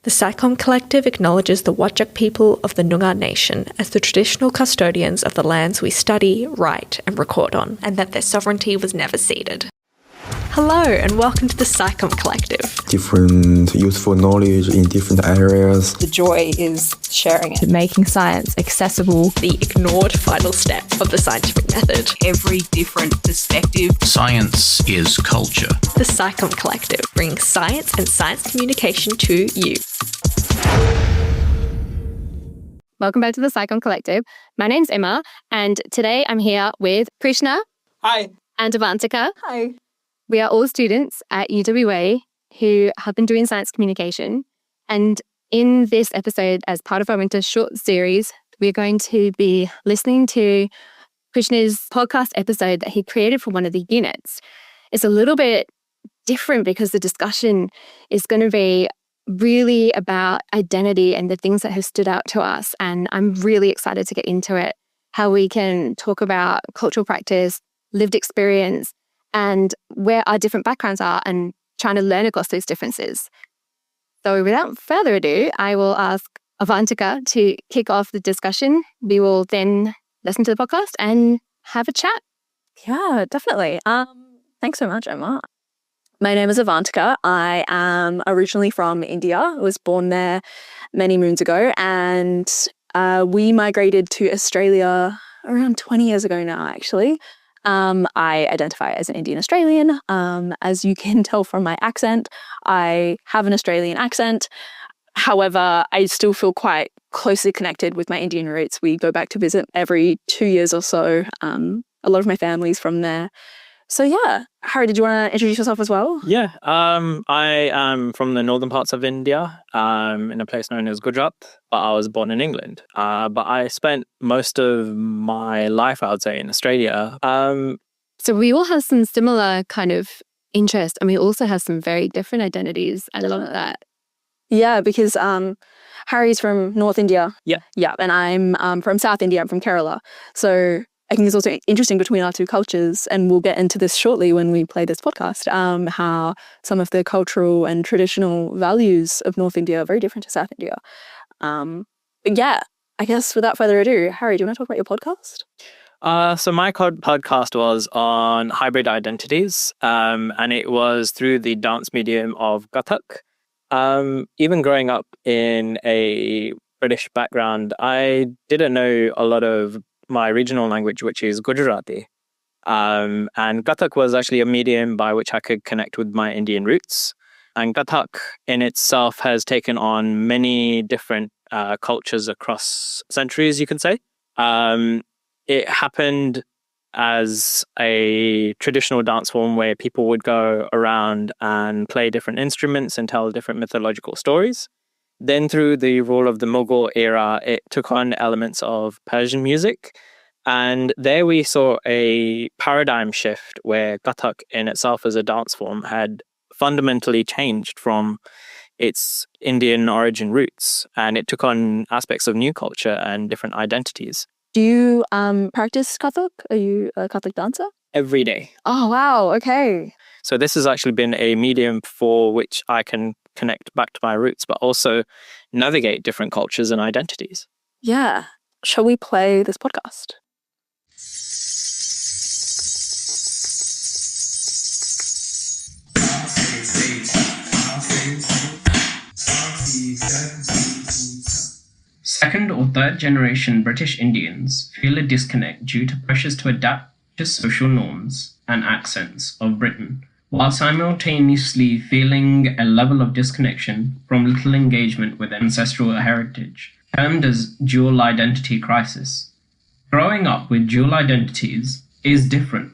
The SciComm Collective acknowledges the Whadjuk people of the Noongar Nation as the traditional custodians of the lands we study, write and record on, and that their sovereignty was never ceded. Hello and welcome to the SciComm Collective. Different useful knowledge in different areas. The joy is sharing it. Making science accessible. The ignored final step of the scientific method. Every different perspective. Science is culture. The SciComm Collective, bringing science and science communication to you. Welcome back to the SciComm Collective. My name's Emma, and today I'm here with Krishna. Hi. And Avantika. Hi. We are all students at UWA who have been doing science communication. And in this episode, as part of our winter short series, we're going to be listening to Krishna's podcast episode that he created for one of the units. It's a little bit different because the discussion is going to be really about identity and the things that have stood out to us. And I'm really excited to get into it, how we can talk about cultural practice, lived experience, and where our different backgrounds are and trying to learn across those differences. So without further ado, I will ask Avantika to kick off the discussion. We will then listen to the podcast and have a chat. Yeah, definitely. Thanks so much, Emma. My name is Avantika. I am originally from India. I was born there many moons ago, and we migrated to Australia around 20 years ago now, actually. I identify as an Indian Australian. As you can tell from my accent, I have an Australian accent. However, I still feel quite closely connected with my Indian roots. We go back to visit every 2 years or so. A lot of my family's from there. So yeah, Hari, did you want to introduce yourself as well? Yeah, I am from the northern parts of India, in a place known as Gujarat, but I was born in England. But I spent most of my life, I would say, in Australia. So we all have some similar kind of interests, and we also have some very different identities. I love that. Yeah, because Hari's from North India. Yeah. Yeah, and I'm from South India. I'm from Kerala. So I think it's also interesting between our two cultures, and we'll get into this shortly when we play this podcast, how some of the cultural and traditional values of North India are very different to South India. But yeah, I guess without further ado, Hari, do you want to talk about your podcast? So my podcast was on hybrid identities, and it was through the dance medium of Kathak. Even growing up in a British background, I didn't know a lot of my regional language, which is Gujarati. And Kathak was actually a medium by which I could connect with my Indian roots. And Kathak in itself has taken on many different cultures across centuries, you can say. It happened as a traditional dance form where people would go around and play different instruments and tell different mythological stories. Then through the rule of the Mughal era, it took on elements of Persian music. And there we saw a paradigm shift where Kathak in itself as a dance form had fundamentally changed from its Indian origin roots. And it took on aspects of new culture and different identities. Do you practice Kathak? Are you a Kathak dancer? Every day. Oh, wow. Okay. So this has actually been a medium for which I can connect back to my roots, but also navigate different cultures and identities. Yeah. Shall we play this podcast? Second or third generation British Indians feel a disconnect due to pressures to adapt to social norms and accents of Britain, while simultaneously feeling a level of disconnection from little engagement with ancestral heritage, termed as dual identity crisis. Growing up with dual identities is different.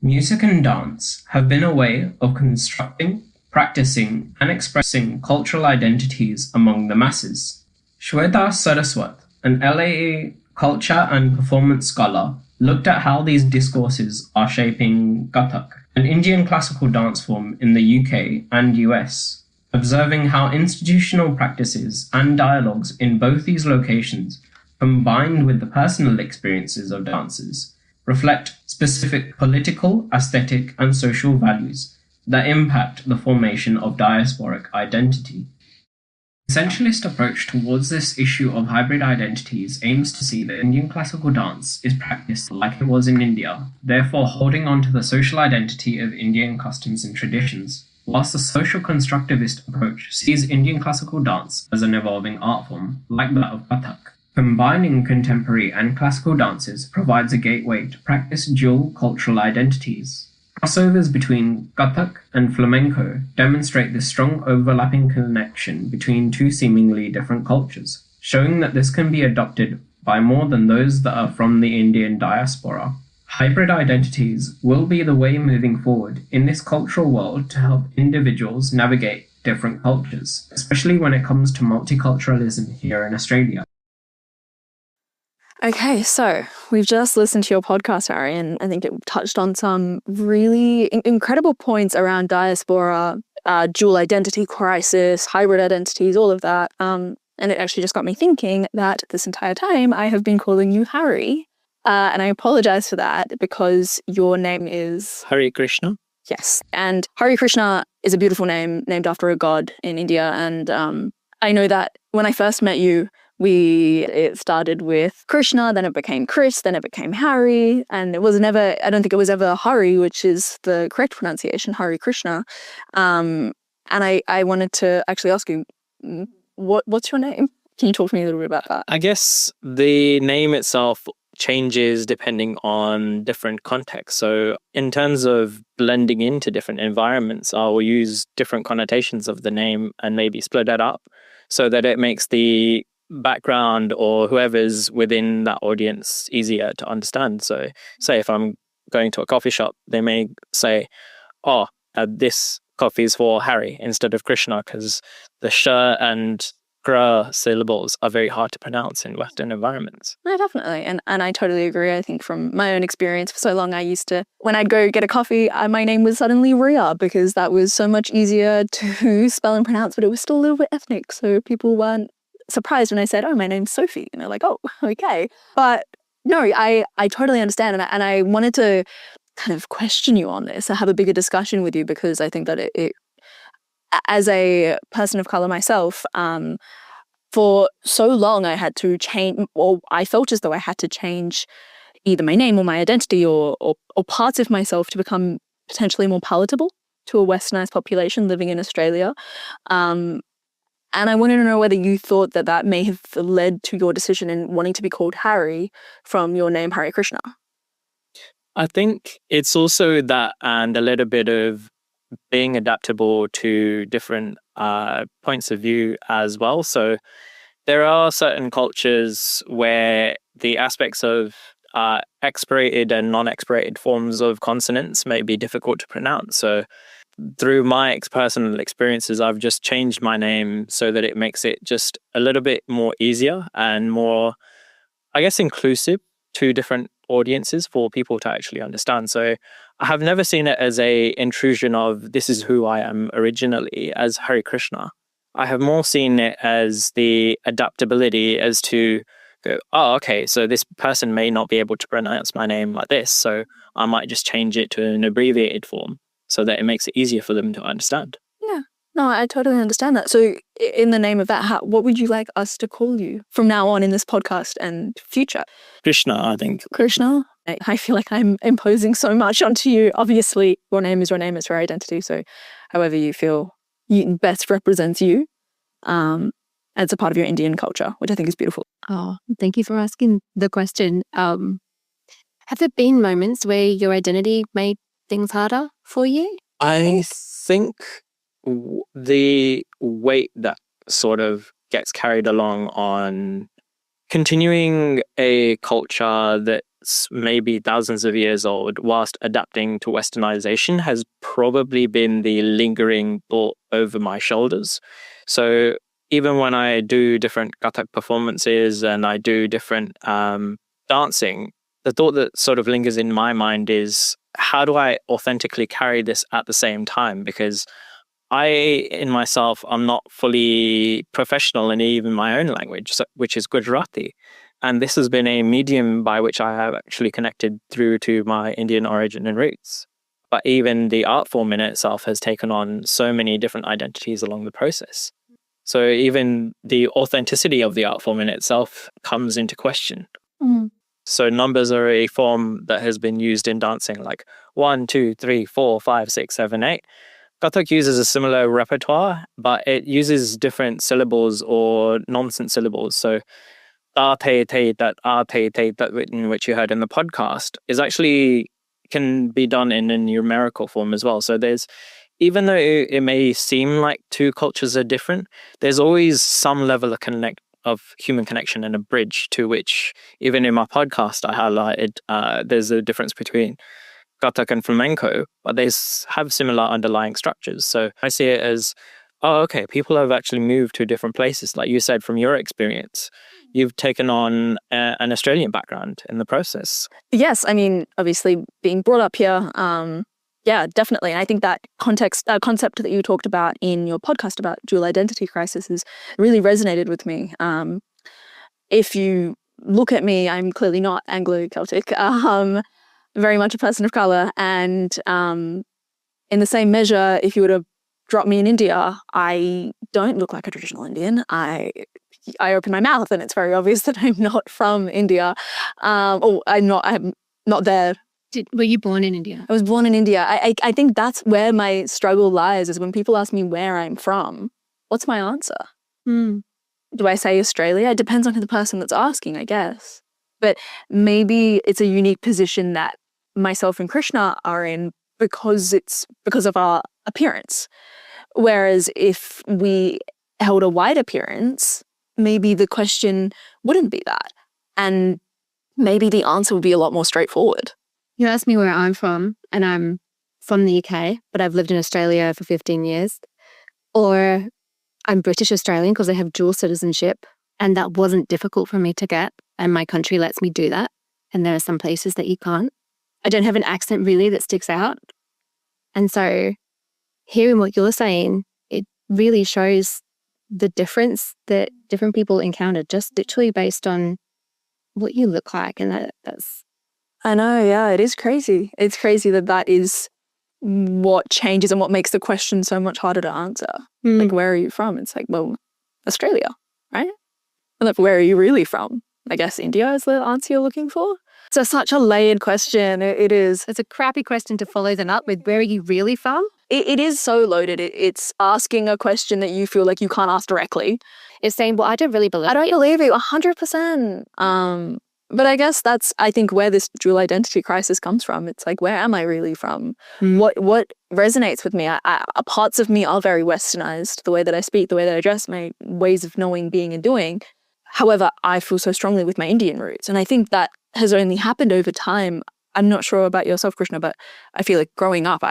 Music and dance have been a way of constructing, practicing, and expressing cultural identities among the masses. Shweta Saraswat, an LA culture and performance scholar, looked at how these discourses are shaping Kathak, an Indian classical dance form in the UK and US, observing how institutional practices and dialogues in both these locations, combined with the personal experiences of dancers, reflect specific political, aesthetic, and social values that impact the formation of diasporic identity. Essentialist approach towards this issue of hybrid identities aims to see that Indian classical dance is practiced like it was in India, therefore holding on to the social identity of Indian customs and traditions, whilst the social constructivist approach sees Indian classical dance as an evolving art form, like that of Kathak. Combining contemporary and classical dances provides a gateway to practice dual cultural identities. Crossovers between Kathak and flamenco demonstrate this strong overlapping connection between two seemingly different cultures, showing that this can be adopted by more than those that are from the Indian diaspora. Hybrid identities will be the way moving forward in this cultural world to help individuals navigate different cultures, especially when it comes to multiculturalism here in Australia. Okay, so we've just listened to your podcast, Hari, and I think it touched on some really incredible points around diaspora, dual identity crisis, hybrid identities, all of that. And it actually just got me thinking that this entire time I have been calling you Hari, and I apologize for that because your name is... Hari Krishna. Yes, and Hari Krishna is a beautiful name named after a god in India, and I know that when I first met you, it started with Krishna, then it became Chris, then it became Hari, and I don't think it was ever Hari, which is the correct pronunciation, Hari Krishna. And I wanted to actually ask you, what's your name? Can you talk to me a little bit about that? I guess the name itself changes depending on different contexts. So in terms of blending into different environments, I will use different connotations of the name and maybe split it up so that it makes the background or whoever's within that audience easier to understand. So say if I'm going to a coffee shop, they may say, this coffee is for Hari instead of Krishna, because the sh and gra syllables are very hard to pronounce in Western environments. No, definitely. And I totally agree. I think from my own experience for so long, I used to, when I'd go get a coffee, my name was suddenly Ria because that was so much easier to spell and pronounce, but it was still a little bit ethnic. So people weren't surprised when I said, my name's Sophie. And they're like, oh, okay. But no, I totally understand. And I wanted to kind of question you on this, have a bigger discussion with you, because I think that it as a person of color myself, for so long I had to change, or I felt as though I had to change either my name or my identity or parts of myself to become potentially more palatable to a westernized population living in Australia. And I wanted to know whether you thought that may have led to your decision in wanting to be called Hari from your name, Hari Krishna. I think it's also that and a little bit of being adaptable to different points of view as well. So there are certain cultures where the aspects of expirated and non-expirated forms of consonants may be difficult to pronounce. So through my personal experiences, I've just changed my name so that it makes it just a little bit more easier and more, I guess, inclusive to different audiences for people to actually understand. So I have never seen it as a intrusion of this is who I am originally as Hari Krishna. I have more seen it as the adaptability as to go, okay, so this person may not be able to pronounce my name like this, so I might just change it to an abbreviated form so that it makes it easier for them to understand. Yeah, no, I totally understand that. So in the name of that, what would you like us to call you from now on in this podcast and future? Krishna, I think. Krishna? I feel like I'm imposing so much onto you. Obviously, your name is your identity. So however you feel best represents you as a part of your Indian culture, which I think is beautiful. Oh, thank you for asking the question. Have there been moments where your identity made things harder for you? I think the weight that sort of gets carried along on continuing a culture that's maybe thousands of years old whilst adapting to westernization has probably been the lingering thought over my shoulders. So even when I do different Kathak performances and I do different dancing, the thought that sort of lingers in my mind is, how do I authentically carry this at the same time? Because I, in myself, I'm not fully professional in even my own language, which is Gujarati. And this has been a medium by which I have actually connected through to my Indian origin and roots. But even the art form in itself has taken on so many different identities along the process. So even the authenticity of the art form in itself comes into question. So numbers are a form that has been used in dancing, like 1, 2, 3, 4, 5, 6, 7, 8. Kathak uses a similar repertoire, but it uses different syllables or nonsense syllables. So that in which you heard in the podcast is actually can be done in a numerical form as well. So there's, even though it may seem like two cultures are different, there's always some level of human connection and a bridge to which, even in my podcast, I highlighted there's a difference between Kathak and flamenco, but they have similar underlying structures. So I see it as, oh, okay, people have actually moved to different places. Like you said, from your experience, you've taken on an Australian background in the process. Yes, I mean, obviously being brought up here, yeah, definitely. And I think that concept that you talked about in your podcast about dual identity crisis has really resonated with me. If you look at me, I'm clearly not Anglo-Celtic, very much a person of colour. And in the same measure, if you were to drop me in India, I don't look like a traditional Indian. I open my mouth and it's very obvious that I'm not from India. I'm not there. Were you born in India? I was born in India. I think that's where my struggle lies, is when people ask me where I'm from, what's my answer? Do I say Australia? It depends on who the person that's asking, I guess. But maybe it's a unique position that myself and Krishna are in because of our appearance. Whereas if we held a white appearance, maybe the question wouldn't be that. And maybe the answer would be a lot more straightforward. You asked me where I'm from, and I'm from the UK, but I've lived in Australia for 15 years. Or I'm British Australian because I have dual citizenship, and that wasn't difficult for me to get, and my country lets me do that. And there are some places that you can't. I don't have an accent really that sticks out. And so hearing what you're saying, it really shows the difference that different people encounter just literally based on what you look like. And that's... I know, yeah, it is crazy. It's crazy that is what changes and what makes the question so much harder to answer. Like, where are you from? It's like, well, Australia, right? And like, where are you really from? I guess India is the answer you're looking for. So such a layered question. It is. It's a crappy question to follow them up with, where are you really from? It is so loaded. It's asking a question that you feel like you can't ask directly. It's saying, well, I don't really believe. I don't believe you 100%. But I guess that's, I think, where this dual identity crisis comes from. It's like, where am I really from? What resonates with me? Parts of me are very westernized. The way that I speak, the way that I dress, my ways of knowing, being and doing. However, I feel so strongly with my Indian roots. And I think that has only happened over time. I'm not sure about yourself, Krishna, but I feel like growing up,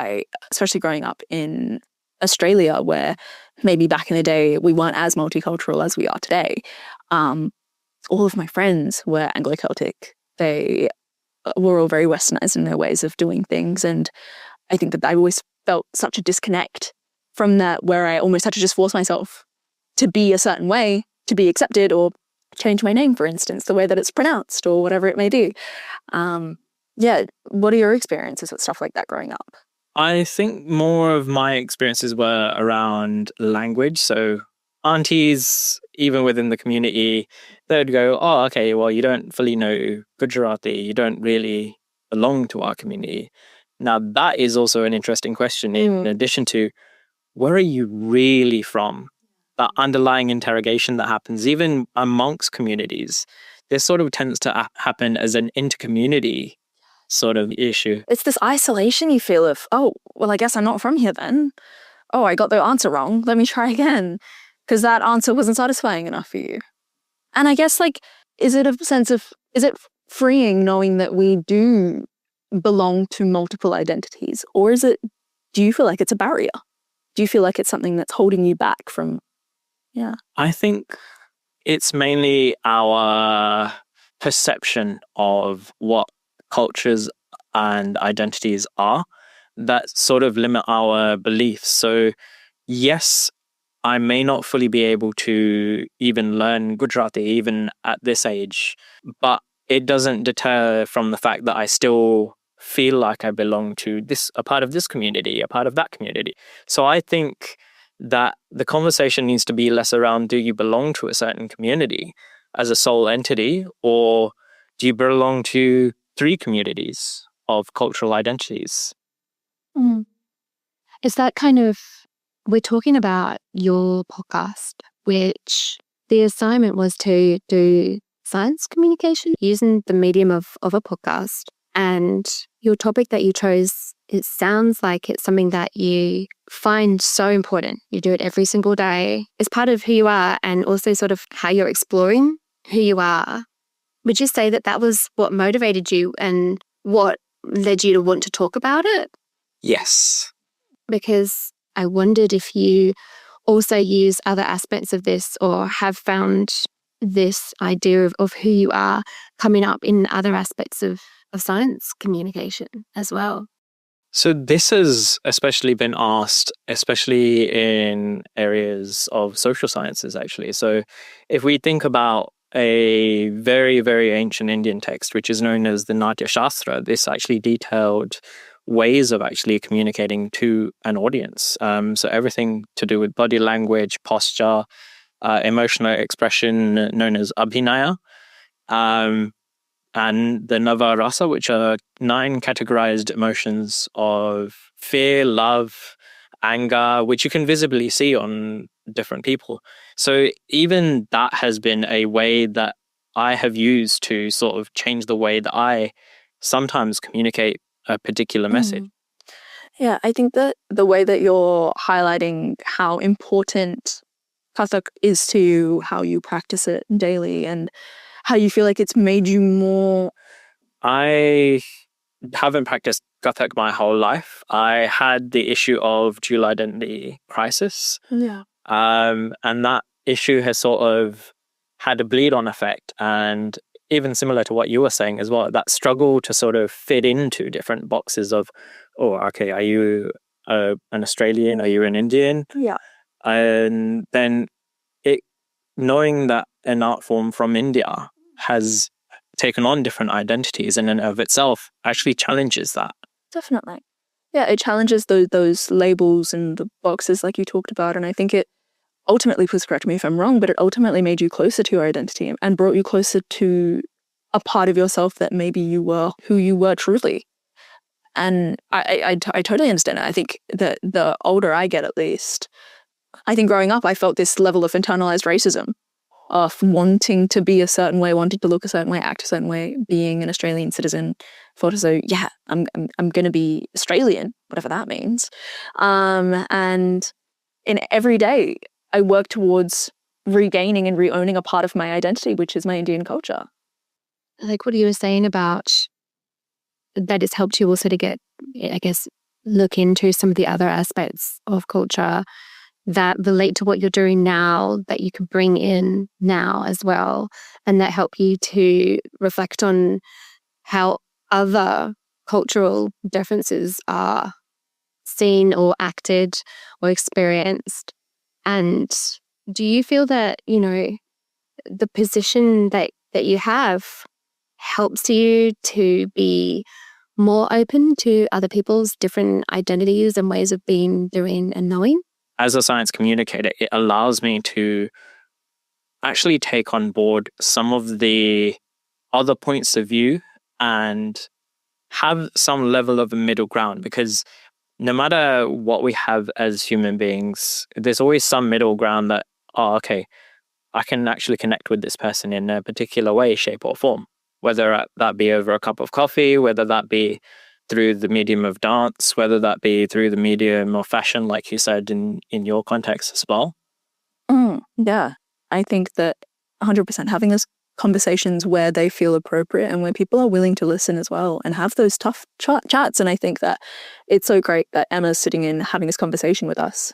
especially growing up in Australia, where maybe back in the day we weren't as multicultural as we are today, all of my friends were Anglo-Celtic. They were all very westernized in their ways of doing things. And I think that I always felt such a disconnect from that, where I almost had to just force myself to be a certain way, to be accepted, or change my name, for instance, the way that it's pronounced or whatever it may be. Yeah, what are your experiences with stuff like that growing up? I think more of my experiences were around language. So aunties, even within the community, they'd go, oh, okay, well, you don't fully know Gujarati. You don't really belong to our community. Now, that is also an interesting question in addition to, where are you really from? That underlying interrogation that happens even amongst communities. This sort of tends to happen as an intercommunity sort of issue. It's this isolation you feel of, oh, well, I guess I'm not from here then. Oh, I got the answer wrong. Let me try again. Because that answer wasn't satisfying enough for you. And I guess, like, is it freeing knowing that we do belong to multiple identities? Or do you feel like it's a barrier? Do you feel like it's something that's holding you back from, yeah? I think it's mainly our perception of what cultures and identities are that sort of limit our beliefs. So, yes, I may not fully be able to even learn Gujarati even at this age, but it doesn't deter from the fact that I still feel like I belong to a part of this community, a part of that community. So I think that the conversation needs to be less around, do you belong to a certain community as a sole entity, or do you belong to 3 communities of cultural identities? Is that kind of, we're talking about your podcast, which the assignment was to do science communication using the medium of a podcast. And your topic that you chose, it sounds like it's something that you find so important. You do it every single day. It's part of who you are and also sort of how you're exploring who you are. Would you say that that was what motivated you and what led you to want to talk about it? Yes. Because I wondered if you also use other aspects of this or have found this idea of who you are coming up in other aspects of science communication as well. So this has especially been asked, especially in areas of social sciences, actually. So if we think about a very, very ancient Indian text, which is known as the Natya Shastra, this actually detailed ways of actually communicating to an audience. So everything to do with body language, posture, emotional expression known as abhinaya, and the Nava Rasa, which are 9 categorized emotions of fear, love, anger, which you can visibly see on different people. So even that has been a way that I have used to sort of change the way that I sometimes communicate a particular message. Yeah, I think that the way that you're highlighting how important Kathak is to you, how you practice it daily, and how you feel like it's made you more... I haven't practiced Kathak my whole life. I had the issue of dual identity crisis. Yeah. And that issue has sort of had a bleed-on effect, and even similar to what you were saying as well, that struggle to sort of fit into different boxes of, oh, okay, are you an Australian? Are you an Indian? Yeah. And then knowing that an art form from India has taken on different identities in and of itself actually challenges that. Definitely. Yeah, it challenges those labels and the boxes like you talked about, and I think it ultimately, please correct me if I'm wrong, but it ultimately made you closer to your identity and brought you closer to a part of yourself that maybe you were who you were truly. And I totally understand it. I think that the older I get, at least, I think growing up, I felt this level of internalized racism of wanting to be a certain way, wanting to look a certain way, act a certain way, being an Australian citizen. Thought as though, yeah, I'm going to be Australian, whatever that means. And in every day, I work towards regaining and re-owning a part of my identity, which is my Indian culture. Like what you were saying about that it's helped you also to get, I guess, look into some of the other aspects of culture that relate to what you're doing now, that you can bring in now as well, and that help you to reflect on how other cultural differences are seen or acted or experienced. And do you feel that, you know, the position that you have helps you to be more open to other people's different identities and ways of being, doing, and knowing? As a science communicator, it allows me to actually take on board some of the other points of view and have some level of a middle ground, because no matter what we have as human beings, there's always some middle ground that, oh, okay, I can actually connect with this person in a particular way, shape or form, whether that be over a cup of coffee, whether that be through the medium of dance, whether that be through the medium of fashion, like you said in your context as well. Yeah, I think that 100% having those conversations where they feel appropriate and where people are willing to listen as well and have those tough chats. And I think that it's so great that Emma's sitting in having this conversation with us.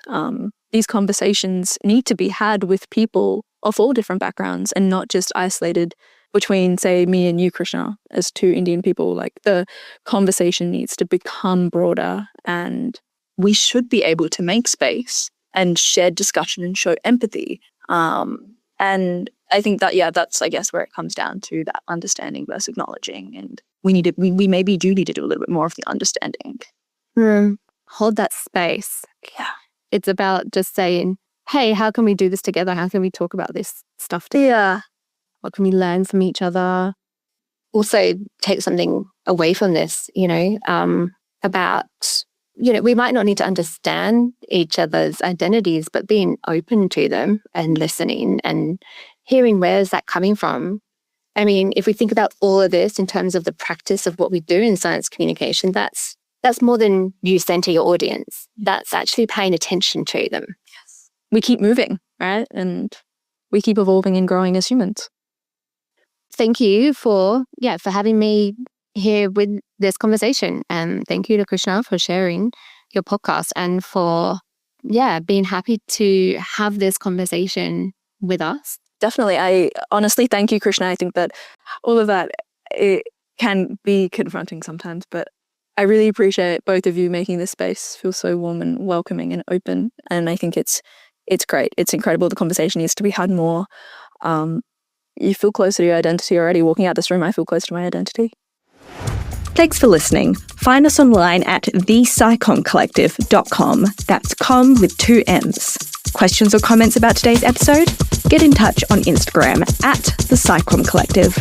These conversations need to be had with people of all different backgrounds and not just isolated between, say, me and you, Krishna, as 2 Indian people. Like, the conversation needs to become broader, and we should be able to make space and share discussion and show empathy. And I think that, yeah, that's, I guess, where it comes down to that understanding versus acknowledging. And we maybe do need to do a little bit more of the understanding. Hold that space. Yeah. It's about just saying, hey, how can we do this together? How can we talk about this stuff together? Yeah. What can we learn from each other? Also take something away from this, about, we might not need to understand each other's identities, but being open to them and listening and hearing where is that coming from. I mean, if we think about all of this in terms of the practice of what we do in science communication, that's more than you center your audience. That's actually paying attention to them. Yes. We keep moving, right? And we keep evolving and growing as humans. Thank you for having me here with this conversation. And thank you to Krishna for sharing your podcast and for, being happy to have this conversation with us. Definitely. I honestly thank you, Krishna. I think that all of that, it can be confronting sometimes, but I really appreciate both of you making this space feel so warm and welcoming and open. And I think it's great. It's incredible. The conversation needs to be had more. You feel closer to your identity already. Walking out this room, I feel close to my identity. Thanks for listening. Find us online at thepsychomcollective.com. That's com with 2 M's. Questions or comments about today's episode? Get in touch on Instagram at The Psychom Collective.